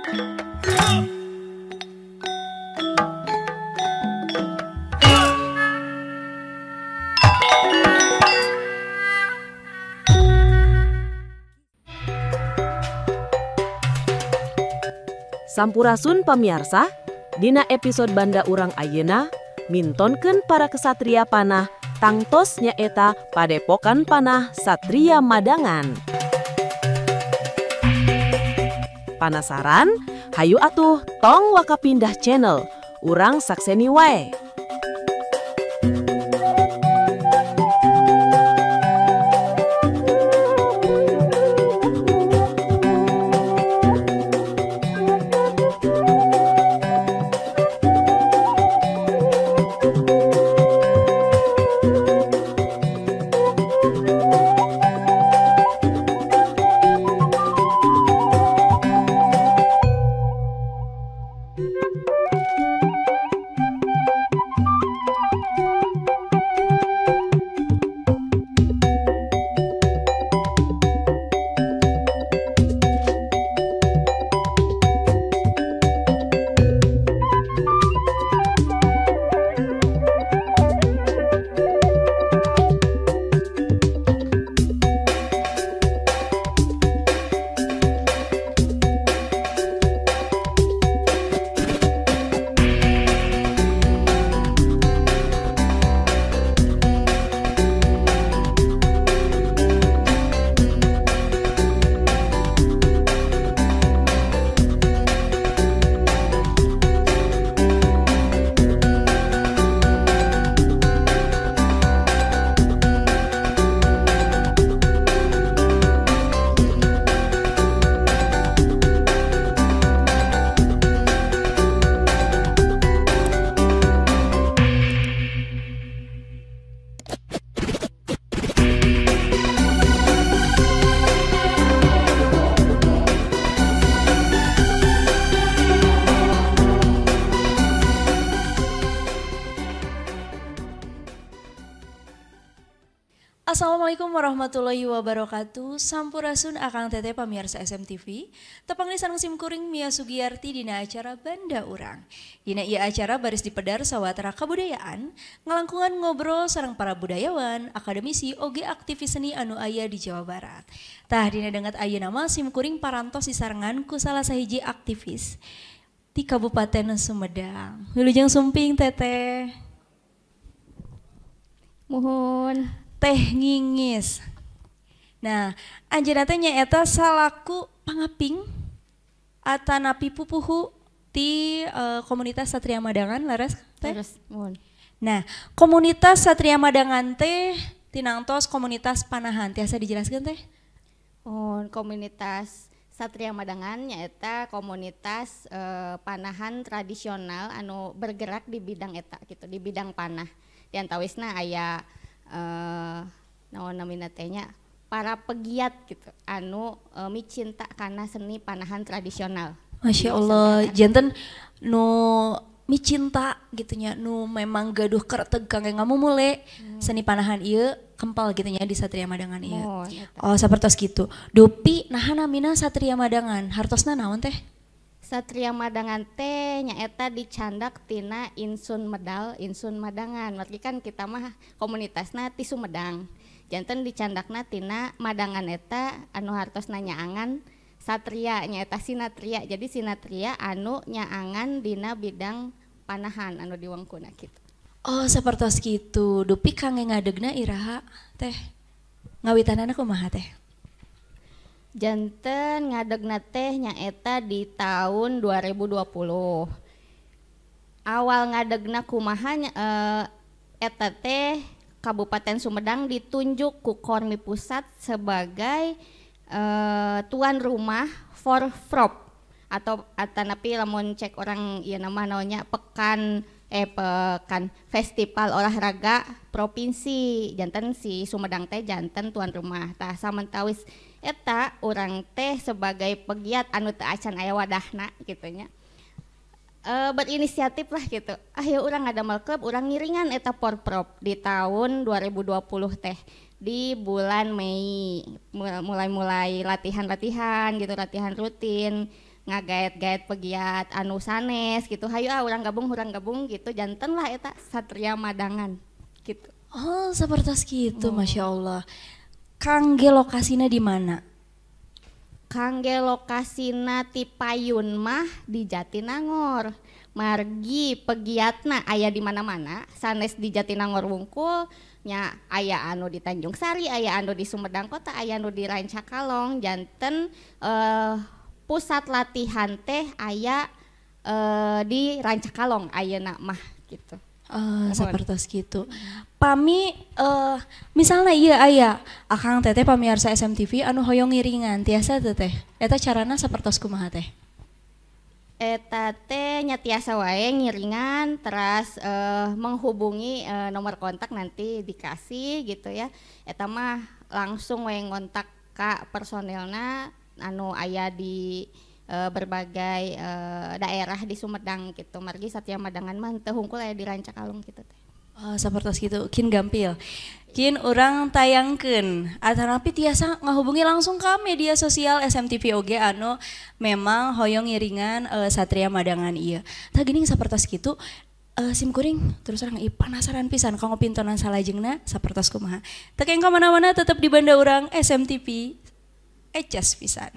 Sampurasun pamiarsa, dina episode Banda Urang ayeuna mintonkeun para kesatria panah tangtos nyaeta Padepokan Panah Satria Madangan. Panasaran? Hayu atuh tong wakapindah channel, urang sakseni wae. Assalamualaikum warahmatullahi wabarakatuh. Sampurasun akang teteh pamirsa SMTV. Tepang di sim kuring Mia Sugiyarti dina acara Banda Urang. Dina ieu acara baris dipedar sawatara kabudayaan, ngalangkungan ngobrol sareng para budayawan, akademisi oge aktivis seni anu aya di Jawa Barat. Tah dina dengat ayeuna mah sim kuring parantos disarengan ku salah sahiji aktivis di Kabupaten Sumedang. Wilujeng sumping teteh. Muhun. Teh Ngingis. Nah, anjeunna teh nyaeta salaku pangaping atanapi pupuhu di komunitas Satria Madangan laras teh. Terus, muhun. Nah, komunitas Satria Madangan teh tinangtos komunitas panahan. Tiasa dijelaskeun teh? Komunitas Satria Madangan nyaeta komunitas panahan tradisional anu bergerak di bidang eta gitu, di bidang panah. Di antawisna aya naon namina teh nya para pegiat gitu anu micinta kana seni panahan tradisional. Masya Allah, janten nu micinta gitunya, nu memang gaduh kereteg kangge ngamumule seni panahan ieu kempal gitunya di Satria Madangan ieu. Oh, sapertos gitu. Dupi naha namina Satria Madangan, hartosna naon teh? Satria Madangan teh nyaeta dicandak tina Insun Medal, Insun Madangan. Berarti kan kita mah komunitasna ti Sumedang. Janten dicandakna tina Madangan eta anu hartosna nyaangan Satria nyaeta Sinatria. Jadi Sinatria anu nyaangan dina bidang panahan anu diwengkuna kitu. Oh, sapertos kitu. Dupi kangge ngadegna iraha teh. Ngawitanana kumaha teh? Janten ngadegna teh nyaeta di tahun 2020. Awal ngadegna kumaha eta teh Kabupaten Sumedang ditunjuk ku Kormi Pusat sebagai tuan rumah Forprov atau atanapi lamun cek orang ieu nama naonnya pekan festival olahraga provinsi. Janten si Sumedang teh janten tuan rumah. Tah samantawis eta urang teh sebagai pegiat anu teu acan aya wadahna gitunya. Berinisiatif lah gitu. Ayo urang ngadamel klub, urang ngiringan eta Porprov di tahun 2020 teh. Di bulan Mei mulai latihan gitu, latihan rutin. ngagaet-gaet pegiat anu sanes gitu. Hayu urang gabung gitu. Janten lah eta Satria Madangan gitu. Oh, sapertos gitu, Masya Allah. Kangge lokasinya di mana? Kangge lokasina ti payun mah di Jatinangor. Margi pegiatna aya di mana-mana. Sanes di Jatinangor wungkul, nya aya anu di Tanjung Sari, aya anu di Sumedang Kota, aya anu di Rancakalong. Janten pusat latihan teh aya di Rancakalong ayeuna mah gitu. Sapertos gitu. Pami misalnya iya aya akang teteh pamirsa SMTV anu hoyong ngiringan tiasa teteh. Eta carana sapertos kumaha teh? Eta teh nya tiasa wae ngiringan teras menghubungi nomor kontak nanti dikasih gitu ya. Eta mah langsung wae ngontak ka personelna anu aya di berbagai daerah di Sumedang gitu. Margi Satria Madangan mah teu hungkul aya di Rancakalong gitu teh. Sapertos gitu. Kin gampil. Kin urang tayangkeun atanapi tiasa ngahubungi langsung ka media sosial SMTV oge anu memang hoyong ngiringan Satria Madangan ieu. Tah geuning sapertos kitu sim kuring terus orang penasaran pisan kanggo pintonan salajengna sapertos kumaha. Teu keng ka mana-mana tetep di banda urang SMTV. Ecas pisan.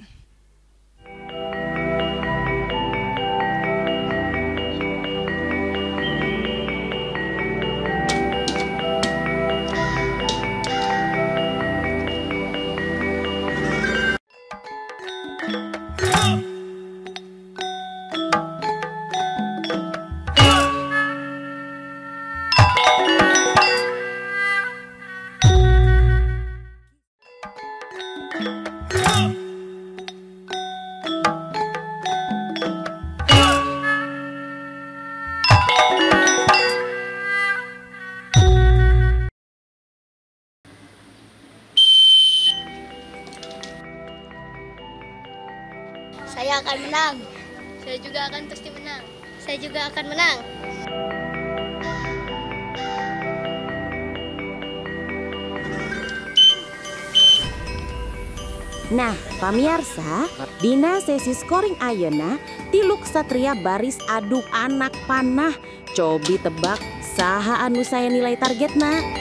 Saya akan menang. Saya juga akan pasti menang. Saya juga akan menang. Nah, pamirsa, dina sesi scoring ayeuna tiluk Satria baris adu anak panah. Cobi tebak saha anu saya nilai targetna.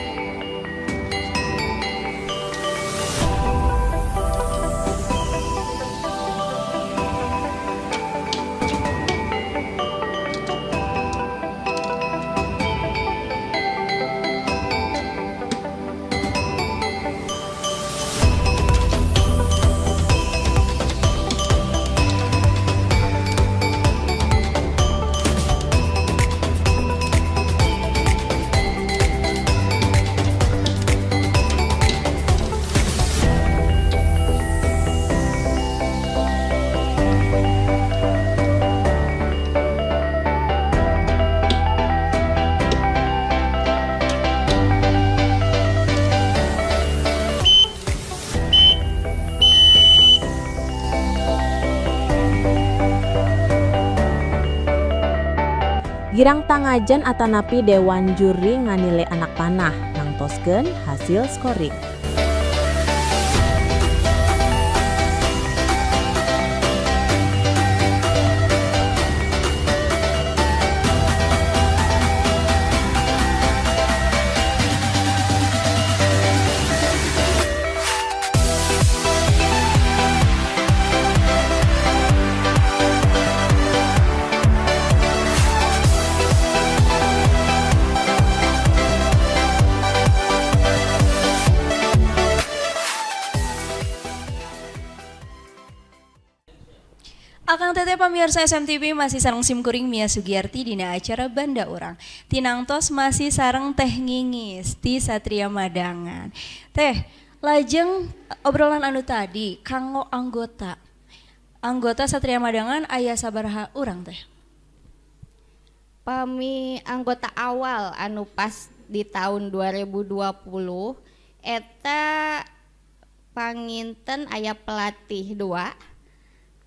Girang tangajan atanapi dewan juri nganilai anak panah nangtoskeun hasil scoring. Akang teteh pamirsa SMTV masih sareng simkuring Mia Sugiyarti dina acara Banda Urang. Tinangtos masih sareng Teh Ngingis di Satria Madangan. Teh, lajeng obrolan anu tadi kanggo anggota. Anggota Satria Madangan aya sabaraha urang teh? Pami anggota awal anu pas di tahun 2020 eta panginten aya pelatih 2,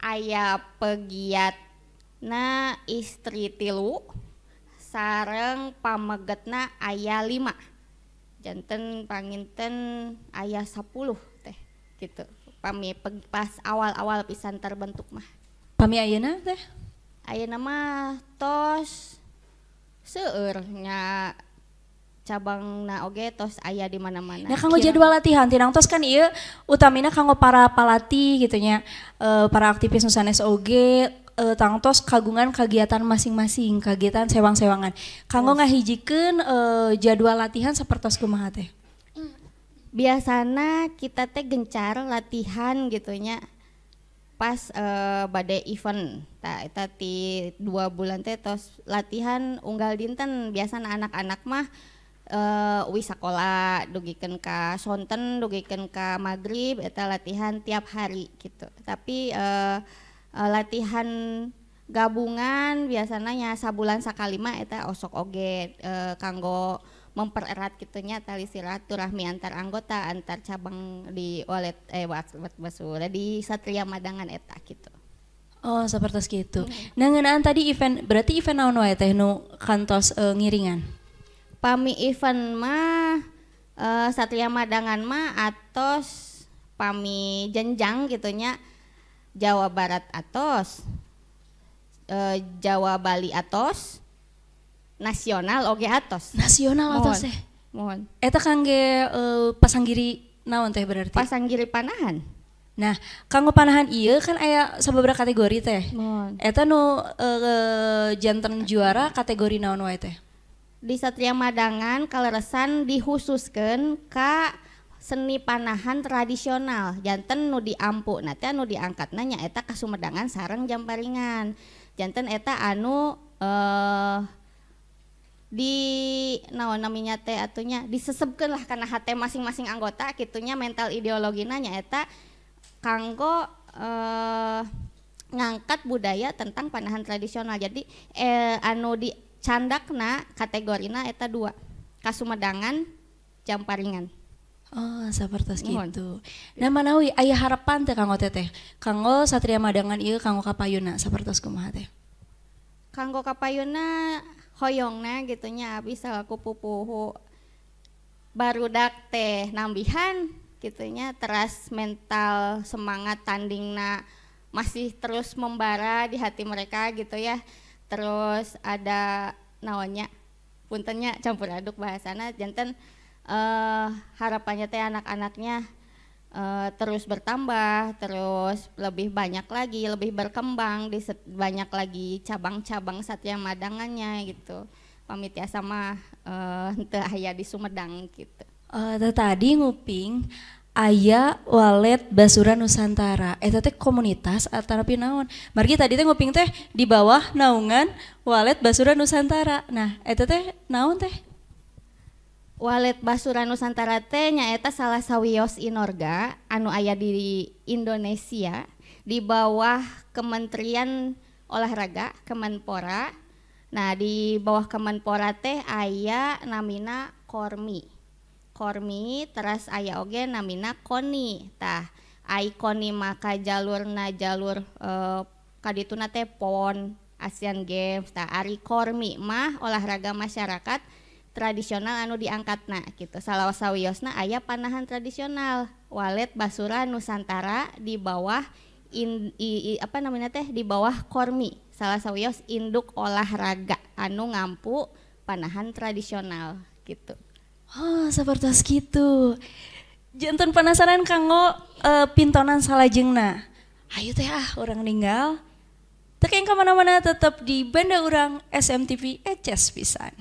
aya pegiatna istri 3, sareng pamegetna aya 5. Janten panginten aya 10 teh gitu. Pami pas awal-awal pisan terbentuk mah. Pami ayeuna teh? Ayeuna mah tos seueur nya cabangna oge tos aya di mana-mana. Nah kanggo jadwal latihan tinang tos kan ieu utamina kanggo para palatih gitu nya, para aktivis nu sanes oge tang tos kagungan kegiatan masing-masing, kegiatan sewang-sewangan. Kanggo ngahijikeun jadwal latihan sapertos kumaha teh? Biasana kita teh gencar latihan gitu nya pas bade event. Tah eta ti 2 bulan teh tos latihan unggal dinten. Biasana anak-anak mah uwi sakola dugikeun ka sonten, dugikeun ka magrib eta latihan tiap hari gitu. Tapi latihan gabungan biasanya nya sabulan sakali mah eta osok oge kanggo mempererat gitunya tali silaturahmi antar anggota antar cabang di Walet Basura di Satria Madangan eta gitu. Oh sapertos gitu. Nah ngeunaan tadi event berarti event naon wae teh nu kantos ngiringan? Pami event mah Satria Madangan mah atos pami jenjang gitunya Jawa Barat atos, Jawa Bali atos, nasional oge atos. Nasional atos teh. Mohon. Eta kangge pasanggiri naon teh berarti? Pasanggiri panahan. Nah, kanggo panahan ieu kan aya sababaraha kategori teh. Mohon. Eta nu janten juara kategori naon wae teh? Di Satria Madangan kaleresan dihususkeun ka seni panahan tradisional. Janten nu diampu, nanti anu diangkatna nyaeta ka Sumedang sareng Jamparingan. Janten eta anu di naon namanya teh atunya disesebkeun lah kana hate masing-masing anggota kitunya mental ideologina nyaeta kanggo ngangkat budaya tentang panahan tradisional. Jadi anu dicandakna kategorina eta 2 ka Sumedangan Jamparingan. Oh, sapertos gitu. Nah manawi aya harapan teh kanggo teteh? Kanggo Satria Madangan ieu kanggo kapayuna sapertos kumaha teh? Kanggo kapayuna hoyongna gitunya abis salaku pupuhu barudak teh nambihan gitunya teras mental semangat tandingna masih terus membara di hati mereka gitu ya. Terus ada naonnya puntennya campur aduk bahasana janten harapannya teh anak-anaknya terus bertambah, terus lebih banyak lagi, lebih berkembang di banyak lagi cabang-cabang Satria Madangannya gitu. Pamit ya sama henteu aya di Sumedang gitu. Tadi nguping aya Walet Basura Nusantara. Eta teh komunitas atau naon? Margi tadi teh nguping teh di bawah naungan Walet Basura Nusantara. Nah, eta teh naon teh? Walet Basura Nusantara teh nyaeta salah sawios inorga anu aya di Indonesia di bawah Kementerian Olahraga Kemenpora. Nah di bawah Kemenpora teh aya namina Kormi. Kormi teras aya oge namina KONI. Tah ai KONI maka jalurna jalur kadituna teh PON Asian Games. Tah ari Kormi mah olahraga masyarakat tradisional anu diangkatna gitu. Salawasawiosna aya panahan tradisional Walet Basura Nusantara di bawah apa namanya teh di bawah Kormi. Salah sawios induk olahraga anu ngampu panahan tradisional gitu. Oh, sapertos gitu. Janten penasaran kanggo pintonan salajengna. Ayo teh orang ninggal. Teu keeng ka mana-mana tetep di Banda Urang SMTV Eces pisan.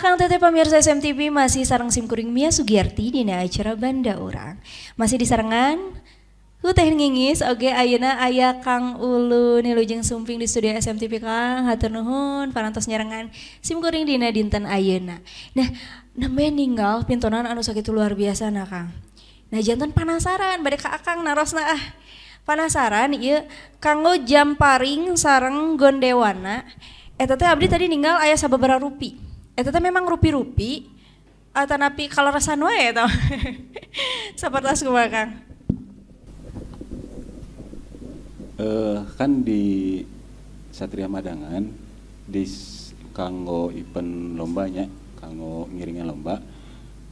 Akang teteh pemirsa SMTV masih sareng simkuring Mia Sugiarti dina acara Banda Urang. Masih disarengan ku teh ngingis oge ayeuna aya Kang Ulu Nilujeng Sumping di studio SMTV Kang. Hatur nuhun parantos nyarengan simkuring dina dinten ayeuna. Nah, nembe ninggal pintonan anu sakitu luar biasa na Kang. Nah, janten penasaran bade ka Akang narosna ah. Penasaran ieu kanggo Jamparing sareng Gondewana. Eta teh abdi tadi ninggal aya sababaraha rupi. Eta teh memang rupi-rupi atanapi kaleresan wae eta. Sapertos kumaha Kang? Kan di Satria Madangan di kanggo event lombanya, kanggo ngiringan lomba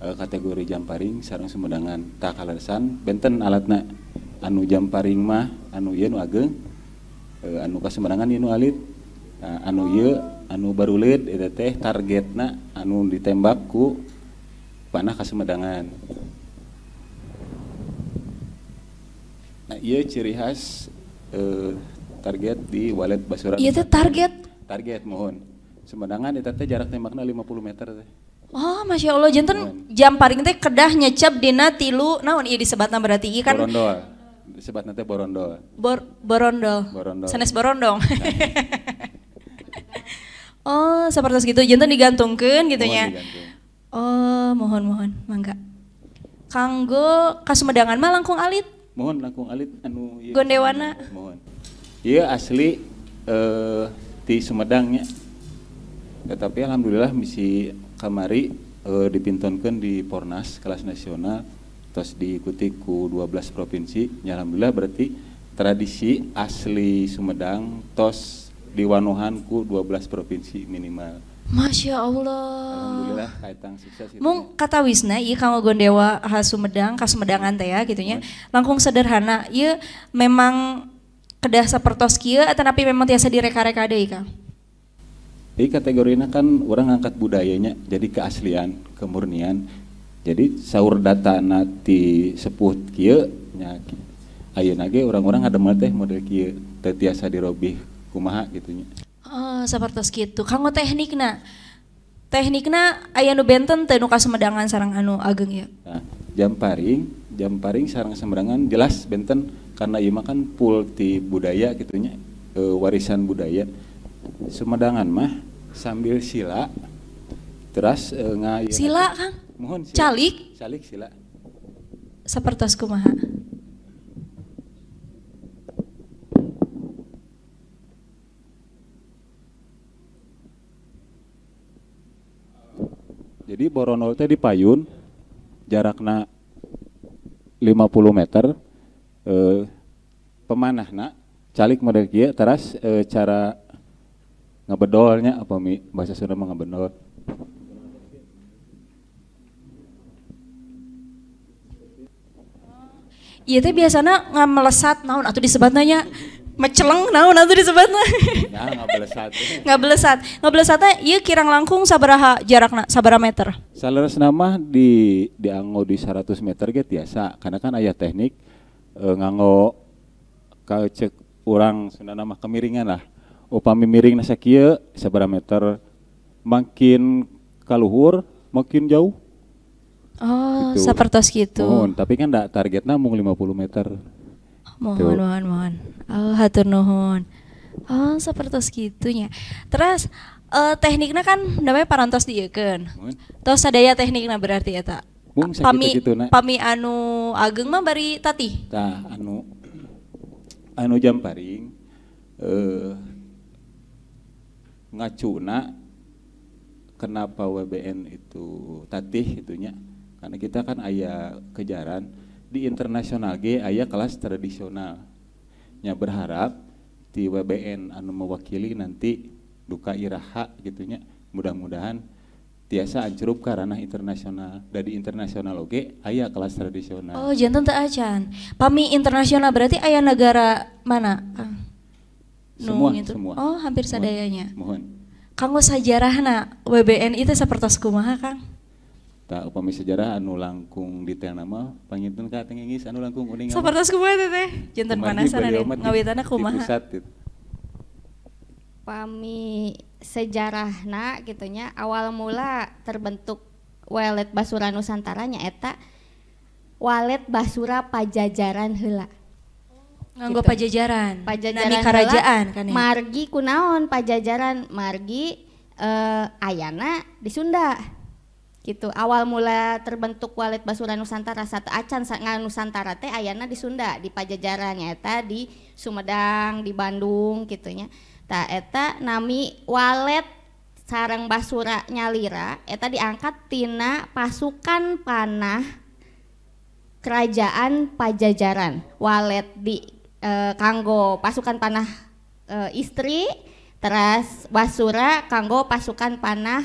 kategori Jamparing sareng Sumedang tak kaleresan benten alatna anu Jamparing mah anu ieu nu ageng anu ka Sumedang ieu nu alit. Nah, anu ieu anu baruleud eta teh targetna anu ditembak ku panah ka Sumedangan. Nah, ieu ciri khas target di Walet Basuran. Ieu teh target Mohon. Sumedangan eta teh jarak tembakna 50 meter teh. Oh, Masya Allah, janten Jamparing teh kedah nyecep dina 3 naon ieu disebatna berarti ieu kan Borondol. Disebatna teh borondol. Borondol. Sanes borondong. Oh, seperti gitu, jantan digantungkeun gitu nya. Oh, mohon mangga. Kanggo ka Sumedangan mah langkung alit. Mohon langkung alit anu ieu. Gondewana. Mohon. Ieu asli di Sumedangnya. Tetapi alhamdulillah misi kamari dipintonkeun di Pornas kelas nasional terus diikuti ku 12 provinsi. Ya, alhamdulillah berarti tradisi asli Sumedang tos diwanohan ku 12 provinsi minimal. Masya Allah. Alhamdulillah kaitang sukses itu. Mung kata wisna ieu kanggo Gondewa ka Sumedang, ka Sumedangan teh ya gitu nya. Langkung sederhana, ieu memang kedah sapertos kieu atanapi memang tiasa direka-reka deui Kang. Jadi kategorinya kan orang angkat budayanya, jadi keaslian, kemurnian. Jadi saur data nanti sepuh kieu nya ayeuna ge orang-orang ngademel teh model kieu teu tiasa dirobih kumaha gitunya. Oh, sapertos kitu. Kanggo teknikna aya nu benten teu nu ka Sumedangan sareng anu ageng ieu. Nah, Jamparing sareng Sumedang jelas benten karena ieu mah kan full ti budaya gitunya, warisan budaya. Sumedangan mah sambil sila terus sila Kang. Mohon sila. Calik sila. Sapertos kumaha? Jadi borondol teh dipayun jarakna 50 meter pemanahna calik model kieu teras cara ngabedolnya apa mi bahasa Sunda mah ngabedol. Ieu teh biasana ngamelesat naon atuh disebatna nya meceleng naon atuh disebatna. Ya ngablesat. Ngablesatna ieu kirang langkung sabaraha jarakna sabaraha meter? Saleresna mah dianggo di 100 meter ge tiasa karena kan aya teknik nganggo ka cek urang Sundana mah kemiringan lah. Upami miringna sakieu sabaraha meter makin kaluhur makin jauh. Oh, gitu. Sapertos gitu. Mohon, tapi kan targetna mung 50 meter. Mohon. Oh, hatur nuhun. Oh, sapertos gitunya. Terus tekniknya kan namanya parantos dieukeun. Tos sadaya teknikna berarti eta. Mung sakitu-kituna. Pami anu ageng mah bari tatih. Tah anu Jamparing ngacuna kenapa WBN itu tatih itunya karena kita kan aya kejaran di internasional ge aya kelas tradisional nya berharap di WBN anu mewakili nanti duka iraha gitunya mudah-mudahan tiasa ancrup ka ranah internasional dan di internasional oge aya kelas tradisional. Oh, janten teu acan. Pami internasional berarti aya negara mana? Semua. Oh, hampir sadayanya. Mohon. Kanggo sajarahna WBN itu sapertos kumaha, Kang? Tak upami sejarah anu langkung detail nama pangintun ka tengingis anu langkung uning. Sapertos kumaha teh? Janten panasaran deh ngawitana kumaha. Pami sejarahna gitunya awal mula terbentuk Walet Basura Nusantara nyaeta Walet Basura Pajajaran heula. Nganggo Gitu. pajajaran. Pajajaran Nami kerajaan kan ya. Margi kunaon pajajaran margi ayana di Sunda. Gitu. Awal mula terbentuk Walet Basura Nusantara satu acan Nusantara teh ayana di Sunda di Pajajaran nyaeta di Sumedang, di Bandung gitunya. Tah eta nami Walet sareng Basura Nyalira eta diangkat tina pasukan panah Kerajaan Pajajaran. Walet di kanggo pasukan panah istri, terus Basura kanggo pasukan panah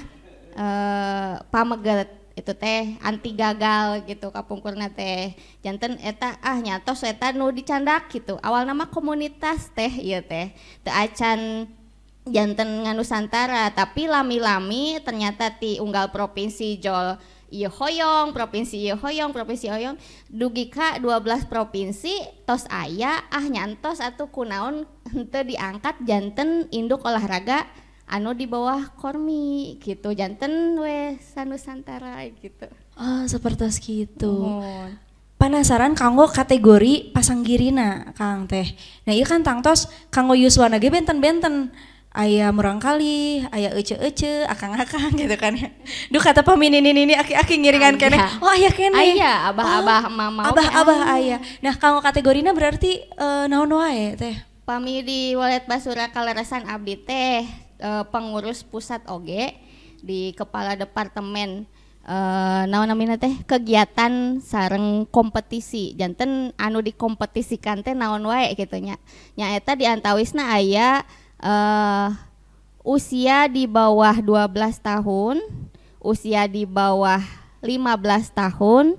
pameget itu teh anti gagal gitu kapungkurna teh. Janten eta nyatos eta nu dicandak gitu. Awal nama komunitas teh ieu teh. Teu acan janten nganusantara tapi lami-lami ternyata ti unggal provinsi jol ieu hoyong, provinsi ieu hoyong, provinsi hoyong dugi ka 12 provinsi tos aya nyantos atuh kunaon henteu diangkat janten induk olahraga anu di bawah Kormi gitu janten we sanusantara gitu. Oh, seperti gitu. Penasaran kanggo kategori pasanggirina Kang teh. Nah, ieu kan tangtos kanggo yuswana ge benten-benten. Aya murangkali, aya ece-ece, akang-akang gitu kan ya. Duh kata paminini aki-aki ngiringan keneh. Oh aya keneh. Aya abah-abah mama. Abah-abah aya. Nah, kanggo kategorina berarti naon wae teh? Pami di Walet Basura kaleresan abdi teh pengurus pusat oge di kepala departemen naon namina teh kegiatan sareng kompetisi janten anu dikompetisikan teh naon wae kitu nya nyaeta di antawisna aya usia di bawah 12 tahun, usia di bawah 15 tahun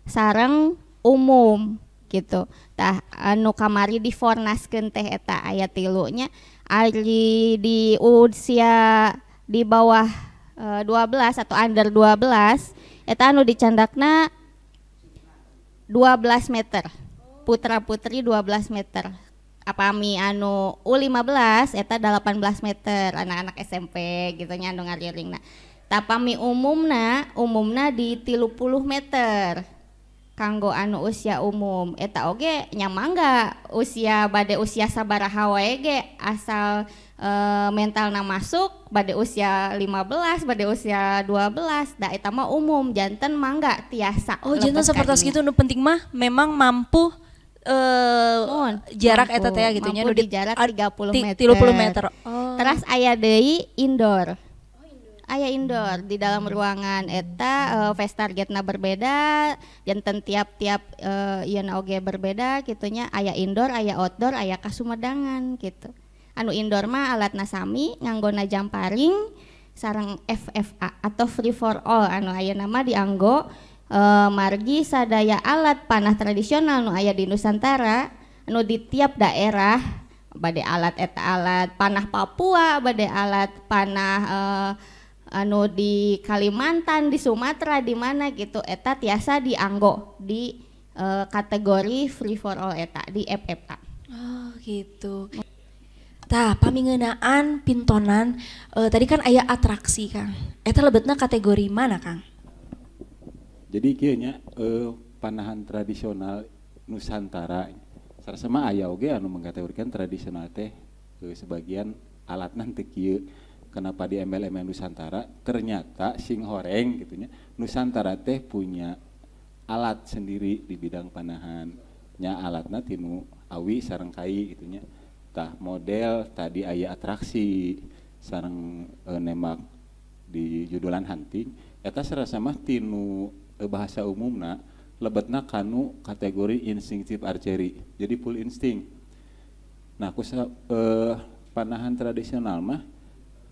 sareng umum gitu. Tah anu kamari difornaskeun teh eta aya 3 nya ari di usia di bawah 12 atau under 12 eta anu dicandakna 12 meter. Putra-putri 12 meter. Apami anu U15 eta 18 meter anak-anak SMP gitu nya anu ngariringna. Tapami umumna di 30 meter. Kanggo anu usia umum eta oge nyamangga usia bade usia sabaraha wae ge asal mentalna masuk bade usia 15 bade usia 12 da eta mah umum janten mangga tiasa. Oh janten sapertos kitu nu penting mah memang mampu jarak eta teh gitu nya di jarak 30 meter. 30 meter. Oh. Terus aya deui indoor. Aya indoor di dalam ruangan eta face targetna berbeda janten tiap-tiap ieuna oge berbeda gitunya aya indoor aya outdoor aya kasumedangan gitu. Anu indoor mah alatna sami nganggona jamparing sareng FFA atau free for all anu ayeuna mah dianggo margi sadaya alat panah tradisional nu aya di Nusantara anu di tiap daerah bade alat eta alat panah Papua bade alat panah anu di Kalimantan, di Sumatera, di mana gitu eta tiasa dianggo di kategori free for all eta di FFA. Oh gitu. Tah pamingeunaan pintonan tadi kan aya atraksi Kang. Eta lebetna kategori mana Kang? Jadi kieu nya panahan tradisional Nusantara sareng mah aya oge anu mengkategorikan tradisional teh sebagian alatna teu kieu. Kenapa di MLM Nusantara ternyata sing horeng gitunya Nusantara teh punya alat sendiri di bidang panahan nya alatna tinu awi sareng kai gitunya tah model tadi aya atraksi sareng nembak di judulan hunting eta sarasa mah tinu bahasa umumna lebetna kanu kategori instinctive archery jadi full insting. Nah kusa panahan tradisional mah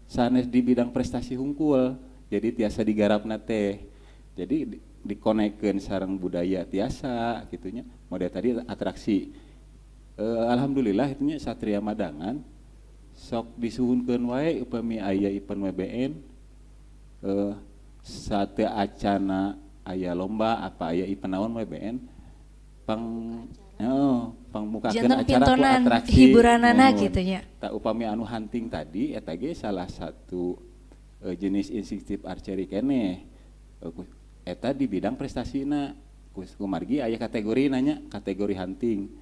sanes di bidang prestasi hungkul jadi tiasa digarapna teh jadi dikonekeun sareng budaya tiasa gitunya model tadi atraksi alhamdulillah itunya Satria Madangan sok disuhunkeun wae upami aya event WBN sate acana aya lomba apa aya event naon WBN pangmukakeun jantan acara ku pintonan atraksi hiburanana gitu nya. Tak upami anu hunting tadi eta ge salah satu jenis instinctive archery keneh. Eta di bidang prestasina kumargi aya kategori nanya kategori hunting.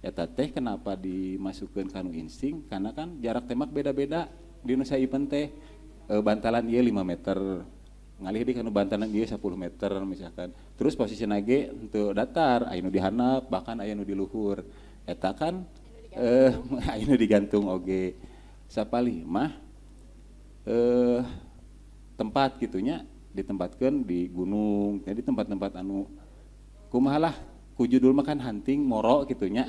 Eta teh kenapa dimasukkeun kanu insting karena kan jarak tembak beda-beda di nu saeupeun teh bantalan ieu 5 meter ngalih di kanu bantalan ieu 10 meter misalkan. Terus posisina ge henteu datar, aya nu dihandap bahkan aya nu di luhur. Eta kan aya nu digantung oge. Sapalih mah tempat gitunya ditempatkeun di gunung, jadi tempat-tempat anu kumaha lah ku judul mah kan hunting moro gitunya.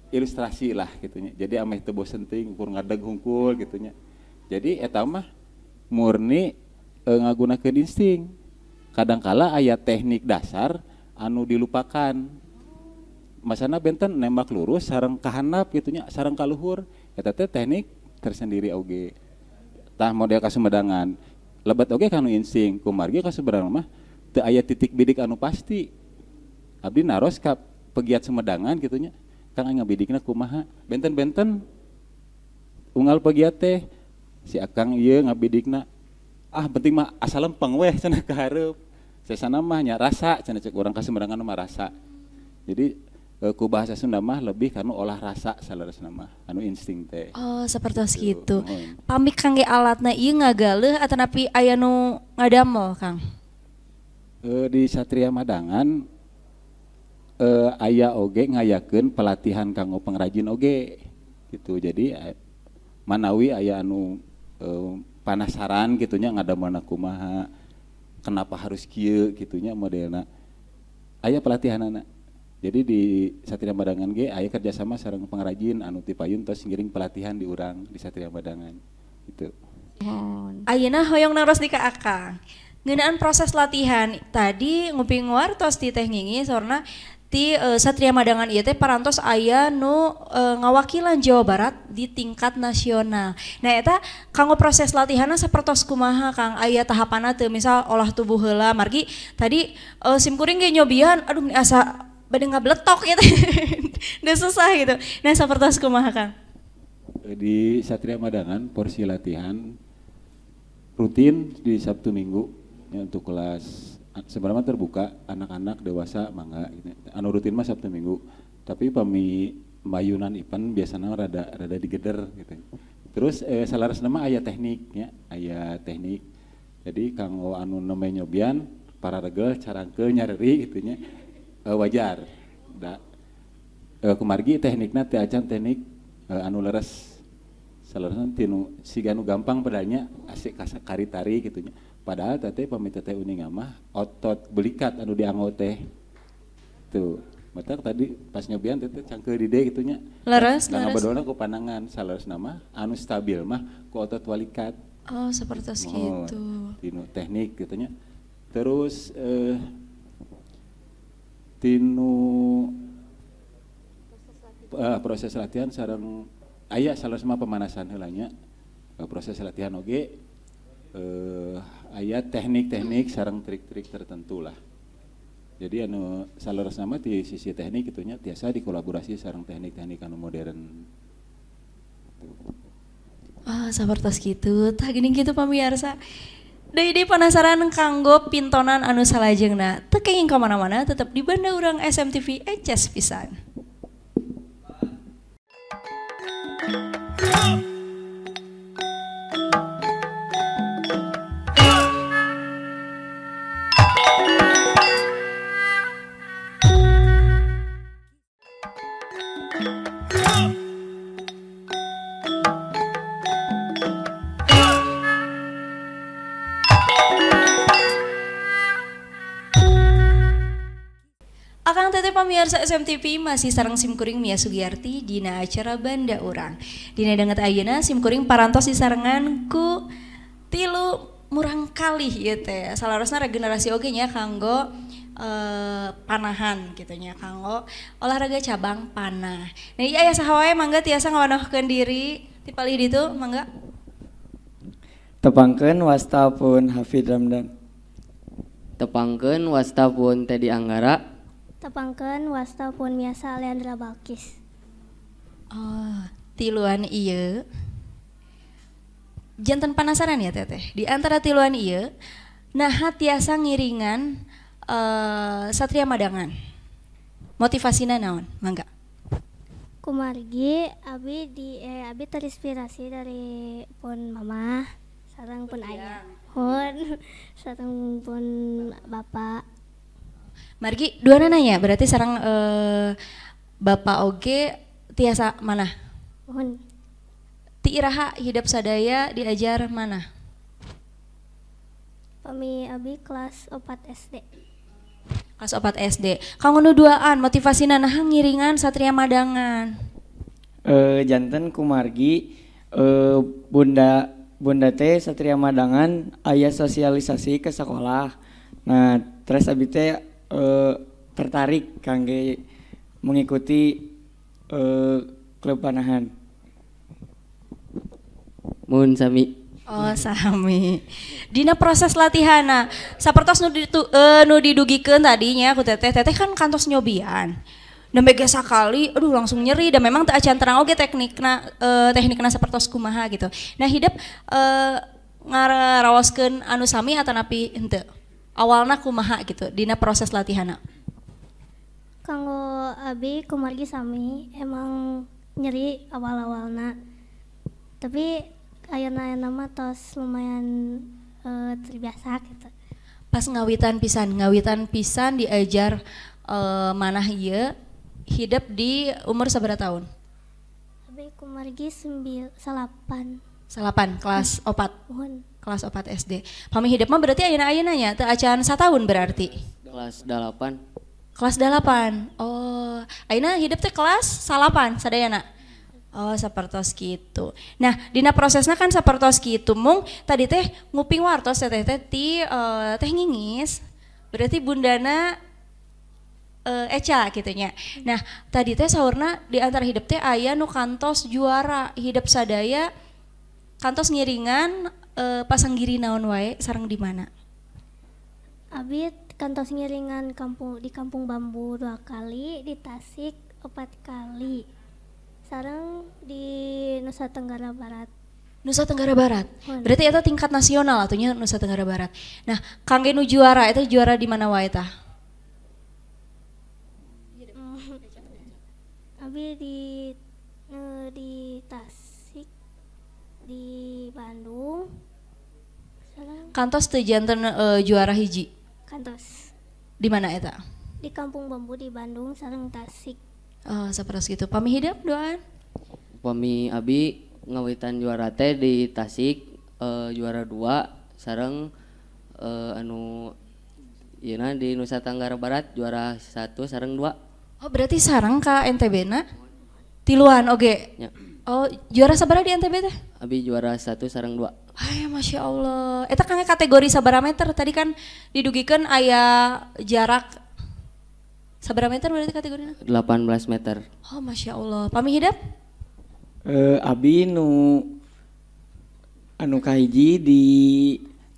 Ilustrasi lah gitunya. Jadi ameh teu bosen teuing ukur ngadeg hungkul gitunya. Jadi eta mah murni ngagunakeun insting. Kadangkala aya teknik dasar anu dilupakan. Masana benten nembak lurus sareng kahandap gitunya, sareng kaluhur. Eta teh teknik tersendiri oge. Tah model kasumbedangan. Lebat oge kanu insting, kumargi kasumbedangan mah teu aya titik bidik anu pasti. Abdi naros ka pegiat Sumedang gitunya. Kang aya ngabidikna kumaha? Benten-benten unggal pegiat teh si akang ieu ngabidikna. Ah penting mah asal lempeng weh cenah ka hareup. Sesana mah nya rasa cenah cek urang ka Sumedang mah rasa. Jadi ku bahasa Sunda mah lebih karena olah rasa salerosna mah anu insting teh. Oh, sapertos kitu. Pamik kangge alatna ieu ngagaleuh atanapi aya nu ngadamel, Kang? Di Satria Madangan aya oge ngayakeun pelatihan kanggo pengrajin oge gitu. Jadi manawi aya anu panasaran gitunya ngadamelna kumaha, kenapa harus kieu gitunya modelna. Aya pelatihanana. Jadi di Satria Madangan ge aya kerjasama sareng pengrajin anu ti payun tos ngiring pelatihan di urang di Satria Madangan gitu. Ayeuna hoyong naros di ka Akang. Ngeunaan proses latihan tadi nguping wartos ti teh ngingi sorna ti Satria Madangan ieu teh parantos aya nu ngawakilan Jawa Barat di tingkat nasional. Nah eta kanggo proses latihanna sapertos kumaha Kang? Aya tahapanna teu misal olah tubuh heula margi tadi simkuring ge nyobian aduh asa bade ngabletok gitu. Udah susah gitu. Nah sapertos kumaha Kang? Di Satria Madangan porsi latihan rutin di Sabtu Minggu ya, untuk kelas sebenarnya terbuka anak-anak dewasa mangga gitu. Anu rutin mah Sabtu Minggu. Tapi pamimayunan event biasanya rada digeder gitu. Terus salaresna mah aya tekniknya, aya teknik. Jadi kanggo anu nemeh nyobian para regel carangkeun nyareri gitu nya. Wajar. Da kumargi teknikna teh acan teknik anu leres. Salaresna tinu siga anu gampang padanya asik karitari gitu nya. Padahal teh pami teh uning mah otot belikat anu dianggo teh. Tuh, matak tadi pas nyobian teh cangkeu di deh gitu nya. Leres, nah, leres. Ngabadolna ku panangan salaresna mah anu stabil mah ku otot walikat. Oh, sapertos kitu. Tinu teknik gitu nya. Terus tinu proses latihan sareng aya salaresna pemanasan heula nya. Proses latihan oge aya teknik-teknik sareng trik-trik tertentu lah. Jadi anu salaresna mah di sisi teknik itu nya tiasa dikolaborasi sareng teknik-teknik anu modern. Ah, sapertos kitu. Tah geuning kitu pamirsa. Deui penasaran kanggo pintonan anu salajengna. Teu kenging ka mana-mana, tetep di Banda Urang SMTV eces pisan. Akang teteh pamirsa SMTV masih sareng simkuring Mia Sugiyarti dina acara Banda Urang. Dina denget ayeuna simkuring parantos disarengan ku 3 murang kalih ieu teh. Salarosna regenerasi oge nya kanggo panahan gitu nya, kanggo olahraga cabang panah. Nah ieu aya saha wae mangga tiasa ngawanohkeun diri ti palih ditu mangga. Tepangkeun wasta pun Hafid Ramdan. Tepangkeun wasta pun Teddy Anggara. Tepangkeun wasta pun Miasa Leandra Balkis. Oh, tiluan iya. Janten penasaran ya teteh. Di antara tiluan iya, nah tiasa ngiringan Satria Madangan. Motivasina naon? Mangga. Kumargi abi terinspirasi dari pun mama, sareng pun ayah, pun sareng pun bapak. Margi dua nanya berarti sarang bapak oge tiasa mana? Pun Ti iraha hidup sadaya diajar mana? pami abi kelas 4 SD. Kelas 4 SD. Kanggo nu duaan motivasina nah ngiringan Satria Madangan. Janten kumargi bunda teh Satria Madangan aya sosialisasi ke sekolah. Nah, terus abi teh tertarik kangge mengikuti klub panahan. Mun sami. Oh, sami. Dina proses latihana, sapertos nu didugikeun tadinya ku teteh kan kantos nyobian. Dan bege sakali, aduh langsung nyeri dan memang teu acan terang oge teknikna sapertos kumaha gitu. Nah, hidup ngaraoskeun anu sami atanapi henteu. Awalna kumaha gitu dina proses latihana. Kanggo abi kumargi sami emang nyeri awal-awalna. Tapi ayeuna mah tos lumayan terbiasa gitu. Pas ngawitan pisan diajar manah ieu hidup di umur sabaraha tahun? Abi kumargi 8. Salapan, kelas 4. Mohon. Kelas 4 SD. Pami hidup mah berarti ayeuna nya teu acan satahun berarti. Kelas 8. Kelas 8. Oh, ayeuna hidup teh kelas 8 sadayana. Oh, sapertos kitu. Nah, dina prosesna kan sapertos kitu. Mung tadi teh nguping wartos teh ti teh ngingis. Berarti bundana Eca gitu nya. Nah, tadi teh saurna di antara hidup teh aya nu kantos juara hidup sadaya kantos ngiringan pasanggiri naon wae sareng di mana? Abi kantos ngiringan di Kampung Bambu 2 kali, di Tasik 4 kali. Sareng di Nusa Tenggara Barat. Nusa Tenggara Barat. Hon. Berarti itu tingkat nasional atunya Nusa Tenggara Barat. Nah, kangge nu juara itu juara di mana wae tah? Abi di Tasik, di Bandung. Sareng Kantos teu janten juara hiji. kantos Di mana eta? di Kampung Bambu di Bandung sareng Tasik. Oh, sapertos gitu. Pami hidup doaan. Pami abi ngawitan juara teh di Tasik juara 2 sareng anu yeuna di Nusa Tenggara Barat juara 1 sareng 2. Oh, berarti sareng ka NTB-na? Tiluan oge. Ya. Oh, juara sabaraha di NTB teh? Abi juara 1 sareng 2. Hai, Masya Allah. Eta kan kategori sabaraha meter? Tadi kan didugikeun aya jarak sabaraha meter berarti kategorinya? 18 meter. Oh, Masya Allah. Pami hidup? Abi anu kahiji di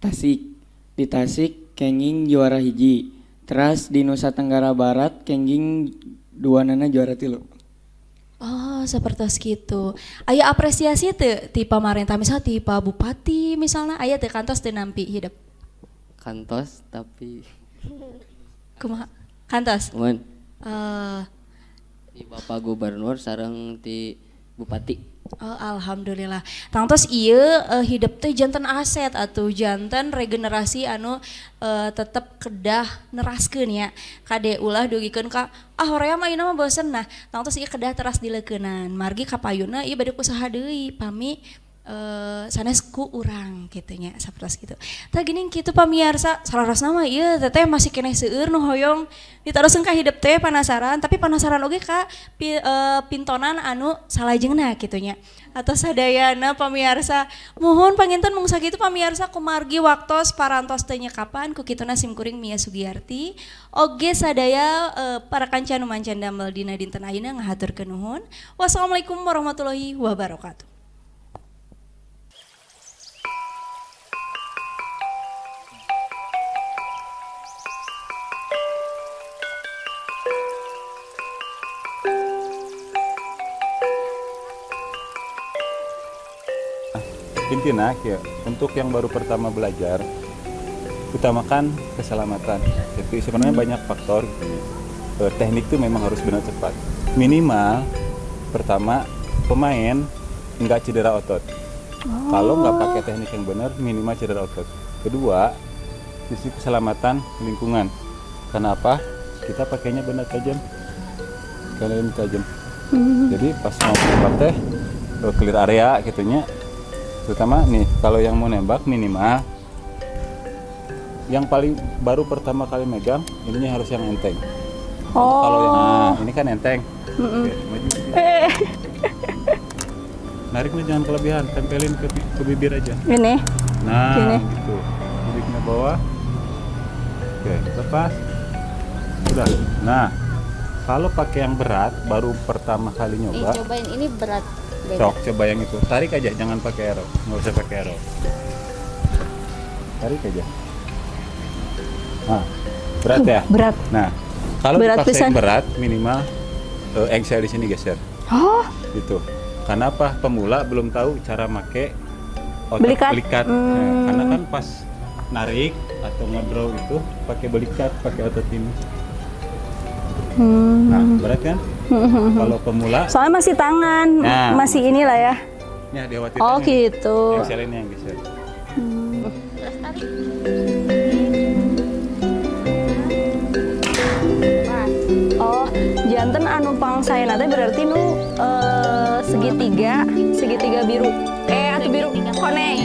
Tasik kenging juara hiji. Terus di Nusa Tenggara Barat kenging duanana juara 3. Oh, sapertos gitu. Aya apresiasi teu ti pamarentah misal ti Pak Bupati misalnya aya teu kantos teu nampi hidup. Kantos tapi Kumaha? Kantos. mun Eh, di Bapak Gubernur sareng ti Bupati. Oh, alhamdulillah. Tangtos ieu hidup teh janten aset atuh janten regenerasi anu tetep kedah neraskeun ya. Kade ulah dugikeun ka hoream ayeuna mah bosen. Nah, tangtos ieu kedah teras dileukeunnan. Margi kapayuna ieu bade usaha deui pami sanes ku urang kitu nya sapertos kitu. Tah geuning kitu pamiarsa sararosna mah ieu teteh masih keneh seueur nu hoyong ditaroseun ka hidup teh penasaran tapi penasaran oge ka pintonan anu salajengna kitu nya. Atau sadayana pamiarsa mohon panginten mung sakitu pamiarsa kumargi waktos parantos teh nyekapan ku kituna simkuring Mia Sugiyarti oge sadaya para kanca nu mancan damel dina dinten ayeuna ngahaturkeun nuhun. Wassalamualaikum warahmatullahi wabarakatuh. intinya ya, untuk yang baru pertama belajar utamakan keselamatan. Jadi sebenarnya banyak faktor. Teknik itu memang harus benar cepat. Minimal pertama pemain nggak cedera otot. Kalau nggak pakai teknik yang benar, minimal cedera otot. Kedua, sisi keselamatan lingkungan. Kenapa? Kita pakainya benda tajam, kalian tajam. Jadi pas mau nembak teh clear area gitunya. Terutama nih kalau yang mau nembak minimal yang paling baru pertama kali megang ininya harus yang enteng. Kalau yang ini kan enteng. Oke, maju. Nariknya jangan kelebihan, tempelin ke bibir aja. Ini. Nah, Gini. gitu. Nariknya bawah. Oke, lepas. Sudah. Nah, kalau pakai yang berat baru pertama kali nyoba. Cobain ini berat. Sok, coba yang itu. Tarik aja, jangan pakai arrow. Nggak usah pakai arrow. Tarik aja. Nah, berat ya? Berat. Nah, kalau Berat dipaksa yang pisan. berat, minimal engsel di sini geser. Oh, Gitu. Karena apa? Pemula belum tahu cara make otot Belikat. belikat. Nah, karena kan pas narik atau ngedraw itu pakai belikat, pakai otot ini. Nah, berat kan? Kalau pemula, soalnya masih tangan, Nah. masih inilah ya. ya dikhawatirkan Oh yang gitu. engsel ini yang geser. Terus tarik. Oh, janten anu pangsaena teh berarti nu segitiga biru. Atuh biru koneng.